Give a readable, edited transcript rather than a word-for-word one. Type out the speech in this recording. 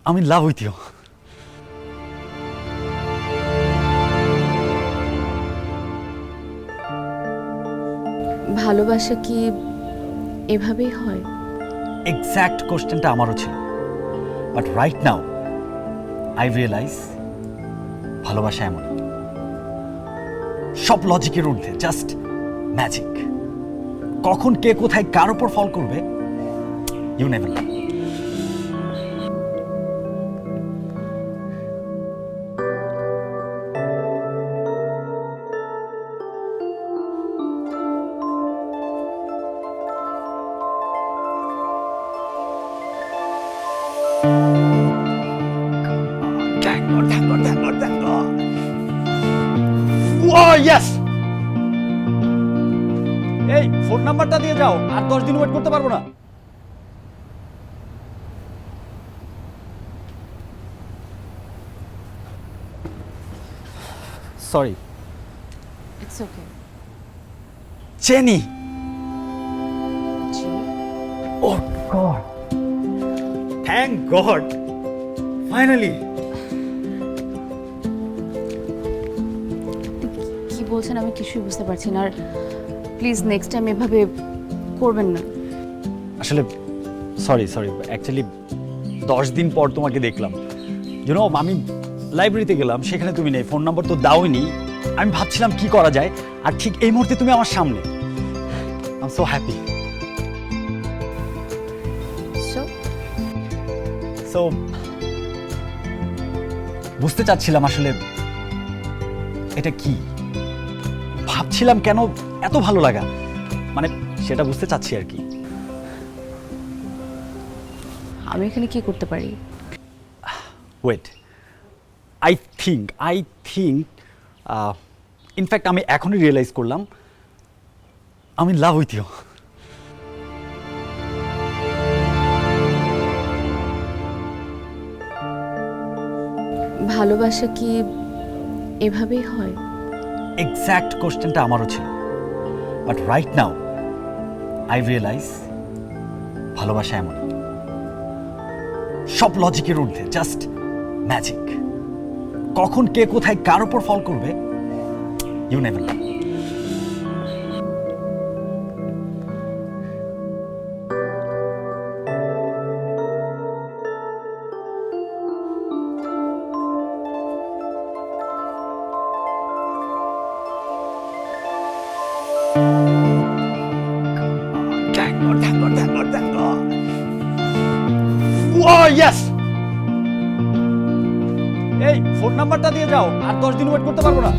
I'm in love with you. ভালোবাসা কি এভাবেই হয়? এক্স্যাক্ট কোশ্চেনটা আমারও ছিল, but right now I realise ভালোবাসা এমন সব লজিকের ঊর্ধ্বে, জাস্ট ম্যাজিক। কখন কে কোথায় কার উপর ফল করবে you never know. Thank God, thank God, thank God, thank God. Oh, yes! এই ফোন নাম্বারটা দিয়ে যাও, আর 10 দিন ওয়েট করতে পারবো না। সরি। It's okay. চেনি। জি। Oh God. Thank God. Finally. কি বলছেন আমি কিছুই বুঝতে পারছি না, আর প্লিজ নেক্সট টাইম এভাবে করবেন না। আসলে সরি অ্যাকচুয়ালি 10 দিন পর তোমাকে দেখলাম। আমি লাইব্রেরিতে গেলাম, সেখানে তুমি নেই, ফোন নাম্বার তো দাওনি। আমি ভাবছিলাম কি করা যায়, আর ঠিক এই মুহূর্তে তুমি আমার সামনে। I am so happy. So বুঝতে চাচ্ছিলাম আসলে এটা কি, ভাবছিলাম কেন এত ভালো লাগা, মানে সেটা বুঝতে চাচ্ছি আর কি। আমি এখানে কি করতে পারি? ওয়েট, আই থিঙ্ক ইনফ্যাক্ট আমি এখনই রিয়েলাইজ করলাম আমি ইন লাভ উইথ ইউ। ভালোবাসা কি এভাবেই হয়? এক্স্যাক্ট কোশ্চেনটা আমারও ছিল, but right now I realise ভালোবাসা এমন সব লজিকের ঊর্ধ্বে, জাস্ট ম্যাজিক। কখন কে কোথায় কার উপর ফল করবে you never know. Thank God, thank God, thank God, thank God. Oh, yes! এই ফোন নাম্বারটা দিয়ে যাও, আর 10 দিন ওয়েট করতে পারবো না।